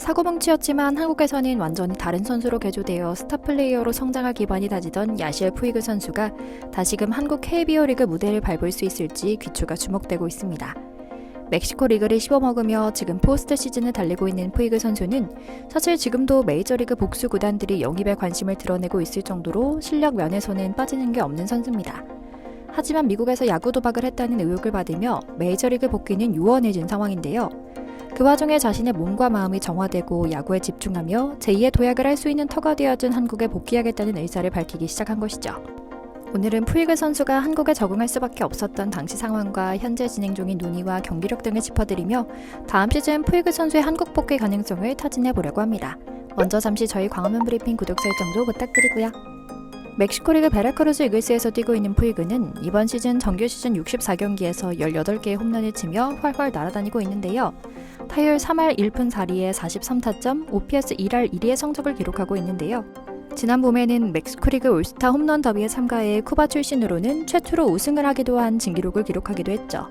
사고뭉치였지만 한국에서는 완전히 다른 선수로 개조되어 스타 플레이어로 성장할 기반이 다지던 야시엘 푸이그 선수가 다시금 한국 KBO 리그 무대를 밟을 수 있을지 귀추가 주목되고 있습니다. 멕시코 리그를 씹어먹으며 지금 포스트 시즌을 달리고 있는 푸이그 선수는 사실 지금도 메이저리그 복수 구단들이 영입에 관심을 드러내고 있을 정도로 실력 면에서는 빠지는 게 없는 선수입니다. 하지만 미국에서 야구 도박을 했다는 의혹을 받으며 메이저리그 복귀는 요원해진 상황인데요. 그 와중에 자신의 몸과 마음이 정화되고 야구에 집중하며 제2의 도약을 할 수 있는 터가 되어준 한국에 복귀하겠다는 의사를 밝히기 시작한 것이죠. 오늘은 푸이그 선수가 한국에 적응할 수밖에 없었던 당시 상황과 현재 진행 중인 논의와 경기력 등을 짚어드리며 다음 시즌 푸이그 선수의 한국 복귀 가능성을 타진해보려고 합니다. 먼저 잠시 저희 광화문 브리핑 구독 설정도 부탁드리고요. 멕시코 리그 베라크루즈 이글스에서 뛰고 있는 푸이그는 이번 시즌 정규 시즌 64경기에서 18개의 홈런을 치며 활활 날아다니고 있는데요. 타율 3할 1푼 4리에 43타점, OPS 1할 1위의 성적을 기록하고 있는데요. 지난 봄에는 멕시코 리그 올스타 홈런 더비에 참가해 쿠바 출신으로는 최초로 우승을 하기도 한 진기록을 기록하기도 했죠.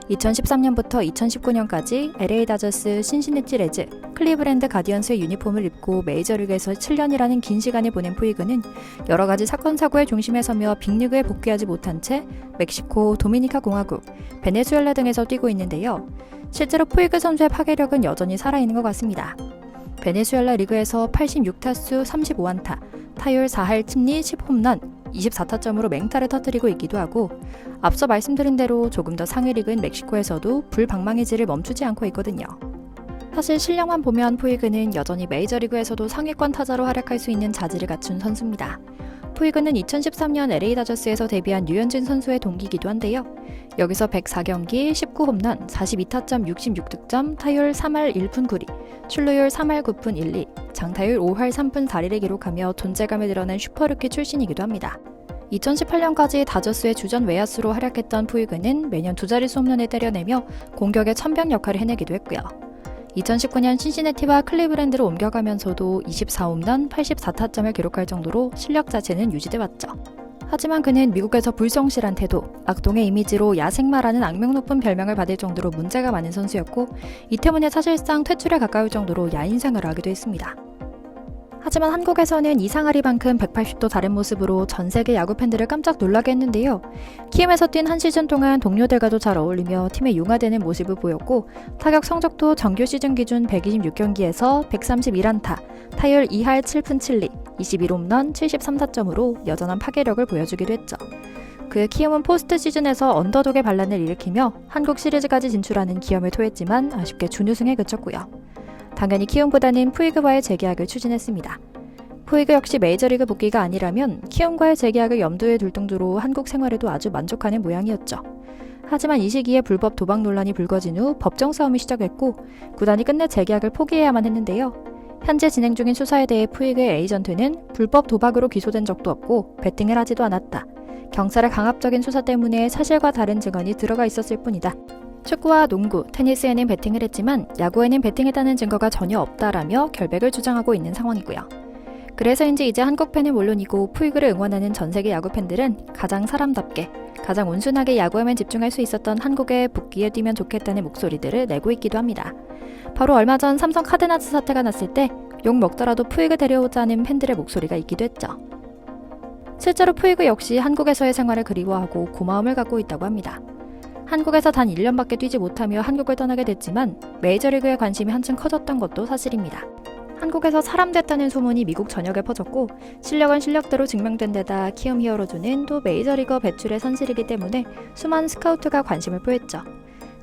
2013년부터 2019년까지 LA 다저스, 신시내티 레즈, 클리브랜드 가디언스의 유니폼을 입고 메이저리그에서 7년이라는 긴 시간을 보낸 푸이그는 여러 가지 사건 사고의 중심에 서며 빅리그에 복귀하지 못한 채 멕시코, 도미니카 공화국, 베네수엘라 등에서 뛰고 있는데요. 실제로 푸이그 선수의 파괴력은 여전히 살아있는 것 같습니다. 베네수엘라 리그에서 86타수 35안타, 타율 4할 7리 10홈런, 24타점으로 맹타를 터뜨리고 있기도 하고 앞서 말씀드린 대로 조금 더 상위 리그인 멕시코에서도 불방망이 질을 멈추지 않고 있거든요. 사실 실력만 보면 푸이그는 여전히 메이저리그에서도 상위권 타자로 활약할 수 있는 자질을 갖춘 선수입니다. 푸이그는 2013년 LA 다저스에서 데뷔한 류현진 선수의 동기이기도 한데요. 여기서 104경기 19홈런 42타점 66득점 타율 3할 1푼 9리 출루율 3할 9푼 1리 장타율 5할 3푼 4리를 기록하며 존재감을 드러낸 슈퍼루키 출신이기도 합니다. 2018년까지 다저스의 주전 외야수로 활약했던 푸이그는 매년 두 자릿수 홈런을 때려내며 공격의 천병 역할을 해내기도 했고요. 2019년 신시내티와 클리브랜드로 옮겨가면서도 24홈런 84타점을 기록할 정도로 실력 자체는 유지돼 왔죠. 하지만 그는 미국에서 불성실한 태도, 악동의 이미지로 야생마라는 악명 높은 별명을 받을 정도로 문제가 많은 선수였고 이 때문에 사실상 퇴출에 가까울 정도로 야인 생활을 하기도 했습니다. 하지만 한국에서는 이상하리만큼 180도 다른 모습으로 전 세계 야구 팬들을 깜짝 놀라게 했는데요. 키움에서 뛴 한 시즌 동안 동료들과도 잘 어울리며 팀에 융화되는 모습을 보였고 타격 성적도 정규 시즌 기준 126경기에서 131안타, 타율 2할 7푼 7리, 21홈런 73타점으로 여전한 파괴력을 보여주기도 했죠. 그 키움은 포스트 시즌에서 언더독의 반란을 일으키며 한국 시리즈까지 진출하는 기염을 토했지만 아쉽게 준우승에 그쳤고요. 당연히 키움보다는 푸이그와의 재계약을 추진했습니다. 푸이그 역시 메이저리그 복귀가 아니라면 키움과의 재계약을 염두에 둘 정도로 한국 생활에도 아주 만족하는 모양이었죠. 하지만 이 시기에 불법 도박 논란이 불거진 후 법정 싸움이 시작했고 구단이 끝내 재계약을 포기해야만 했는데요. 현재 진행 중인 수사에 대해 푸이그의 에이전트는 불법 도박으로 기소된 적도 없고 베팅을 하지도 않았다. 경찰의 강압적인 수사 때문에 사실과 다른 증언이 들어가 있었을 뿐이다. 축구와 농구, 테니스에는 베팅을 했지만 야구에는 베팅했다는 증거가 전혀 없다라며 결백을 주장하고 있는 상황이고요. 그래서인지 이제 한국 팬은 물론이고 푸이그를 응원하는 전 세계 야구 팬들은 가장 사람답게, 가장 온순하게 야구에만 집중할 수 있었던 한국에 복귀에 뛰면 좋겠다는 목소리들을 내고 있기도 합니다. 바로 얼마 전 삼성 카드나스 사태가 났을 때 욕 먹더라도 푸이그 데려오자는 팬들의 목소리가 있기도 했죠. 실제로 푸이그 역시 한국에서의 생활을 그리워하고 고마움을 갖고 있다고 합니다. 한국에서 단 1년밖에 뛰지 못하며 한국을 떠나게 됐지만 메이저리그에 관심이 한층 커졌던 것도 사실입니다. 한국에서 사람 됐다는 소문이 미국 전역에 퍼졌고 실력은 실력대로 증명된 데다 키움 히어로즈는 또 메이저리거 배출의 선실이기 때문에 수많은 스카우트가 관심을 표했죠.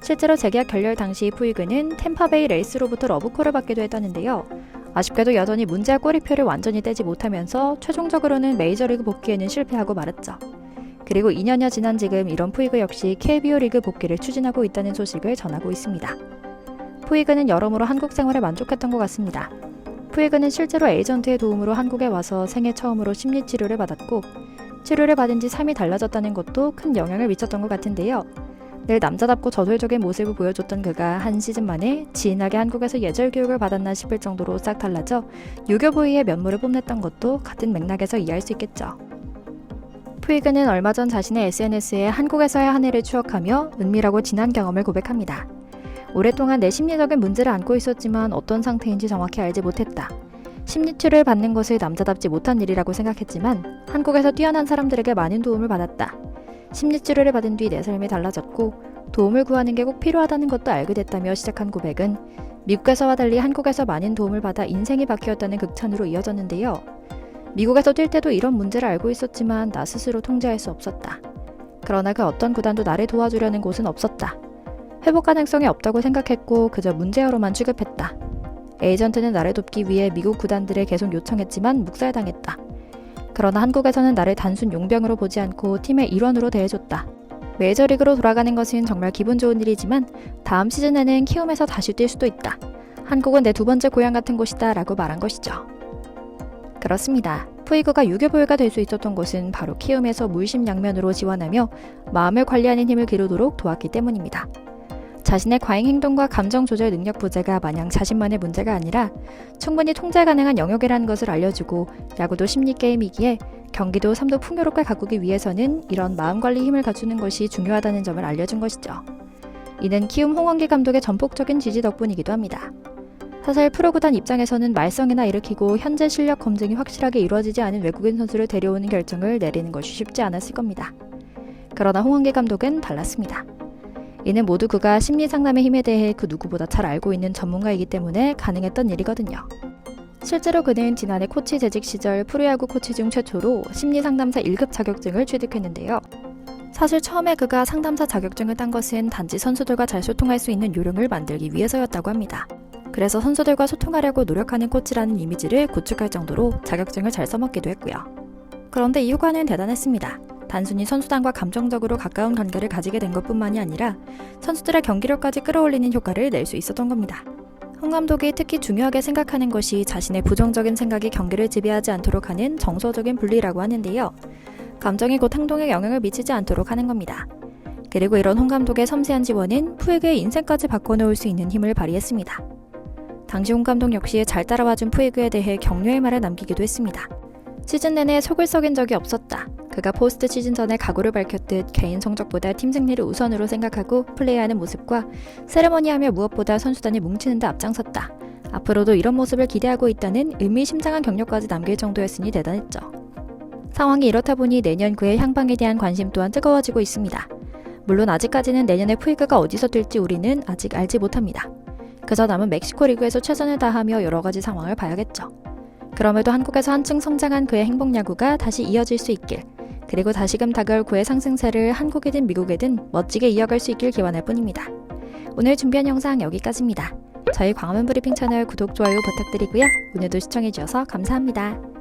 실제로 재계약 결렬 당시 푸이그는 템파베이 레이스로부터 러브콜을 받기도 했다는데요. 아쉽게도 여전히 문제의 꼬리표를 완전히 떼지 못하면서 최종적으로는 메이저리그 복귀에는 실패하고 말았죠. 그리고 2년여 지난 지금 이런 푸이그 역시 KBO 리그 복귀를 추진하고 있다는 소식을 전하고 있습니다. 푸이그는 여러모로 한국 생활에 만족했던 것 같습니다. 푸이그는 실제로 에이전트의 도움으로 한국에 와서 생애 처음으로 심리치료를 받았고 치료를 받은 지 삶이 달라졌다는 것도 큰 영향을 미쳤던 것 같은데요. 늘 남자답고 저돌적인 모습을 보여줬던 그가 한 시즌 만에 진하게 한국에서 예절 교육을 받았나 싶을 정도로 싹 달라져 유교 부위의 면모를 뽐냈던 것도 같은 맥락에서 이해할 수 있겠죠. 푸이그는 얼마 전 자신의 SNS에 한국에서의 한 해를 추억하며 은밀하고 진한 경험을 고백합니다. 오랫동안 내 심리적인 문제를 안고 있었지만 어떤 상태인지 정확히 알지 못했다. 심리치료를 받는 것을 남자답지 못한 일이라고 생각했지만 한국에서 뛰어난 사람들에게 많은 도움을 받았다. 심리치료를 받은 뒤 내 삶이 달라졌고 도움을 구하는 게 꼭 필요하다는 것도 알게 됐다며 시작한 고백은 미국에서와 달리 한국에서 많은 도움을 받아 인생이 바뀌었다는 극찬으로 이어졌는데요. 미국에서 뛸 때도 이런 문제를 알고 있었지만 나 스스로 통제할 수 없었다. 그러나 그 어떤 구단도 나를 도와주려는 곳은 없었다. 회복 가능성이 없다고 생각했고 그저 문제아로만 취급했다. 에이전트는 나를 돕기 위해 미국 구단들에 계속 요청했지만 묵살당했다. 그러나 한국에서는 나를 단순 용병으로 보지 않고 팀의 일원으로 대해줬다. 메이저리그로 돌아가는 것은 정말 기분 좋은 일이지만 다음 시즌에는 키움에서 다시 뛸 수도 있다. 한국은 내 두 번째 고향 같은 곳이다 라고 말한 것이죠. 그렇습니다. 푸이그가 유교보유가 될 수 있었던 것은 바로 키움에서 물심양면으로 지원하며 마음을 관리하는 힘을 기르도록 도왔기 때문입니다. 자신의 과잉 행동과 감정 조절 능력 부재가 마냥 자신만의 문제가 아니라 충분히 통제 가능한 영역이라는 것을 알려주고 야구도 심리게임이기에 경기도 삶도 풍요롭게 가꾸기 위해서는 이런 마음관리 힘을 갖추는 것이 중요하다는 점을 알려준 것이죠. 이는 키움 홍원기 감독의 전폭적인 지지 덕분이기도 합니다. 사실 프로구단 입장에서는 말썽이나 일으키고 현재 실력 검증이 확실하게 이루어지지 않은 외국인 선수를 데려오는 결정을 내리는 것이 쉽지 않았을 겁니다. 그러나 홍원기 감독은 달랐습니다. 이는 모두 그가 심리상담의 힘에 대해 그 누구보다 잘 알고 있는 전문가이기 때문에 가능했던 일이거든요. 실제로 그는 지난해 코치 재직 시절 프로야구 코치 중 최초로 심리상담사 1급 자격증을 취득했는데요. 사실 처음에 그가 상담사 자격증을 딴 것은 단지 선수들과 잘 소통할 수 있는 요령을 만들기 위해서였다고 합니다. 그래서 선수들과 소통하려고 노력하는 코치라는 이미지를 구축할 정도로 자격증을 잘 써먹기도 했고요. 그런데 이 효과는 대단했습니다. 단순히 선수단과 감정적으로 가까운 관계를 가지게 된 것뿐만이 아니라 선수들의 경기력까지 끌어올리는 효과를 낼 수 있었던 겁니다. 홍 감독이 특히 중요하게 생각하는 것이 자신의 부정적인 생각이 경기를 지배하지 않도록 하는 정서적인 분리라고 하는데요. 감정이 곧 행동에 영향을 미치지 않도록 하는 겁니다. 그리고 이런 홍 감독의 섬세한 지원은 푸이그의 인생까지 바꿔놓을 수 있는 힘을 발휘했습니다. 당시 홍 감독 역시 잘 따라와준 푸이그에 대해 격려의 말을 남기기도 했습니다. 시즌 내내 속을 썩인 적이 없었다. 그가 포스트 시즌 전에 각오를 밝혔듯 개인 성적보다 팀 승리를 우선으로 생각하고 플레이하는 모습과 세레머니하며 무엇보다 선수단이 뭉치는 데 앞장섰다. 앞으로도 이런 모습을 기대하고 있다는 의미심장한 격려까지 남길 정도였으니 대단했죠. 상황이 이렇다 보니 내년 그의 향방에 대한 관심 또한 뜨거워지고 있습니다. 물론 아직까지는 내년에 푸이그가 어디서 뛸지 우리는 아직 알지 못합니다. 그저 남은 멕시코 리그에서 최선을 다하며 여러 가지 상황을 봐야겠죠. 그럼에도 한국에서 한층 성장한 그의 행복 야구가 다시 이어질 수 있길, 그리고 다시금 다가올 그의 상승세를 한국이든 미국이든 멋지게 이어갈 수 있길 기원할 뿐입니다. 오늘 준비한 영상 여기까지입니다. 저희 광화문 브리핑 채널 구독, 좋아요 부탁드리고요. 오늘도 시청해주셔서 감사합니다.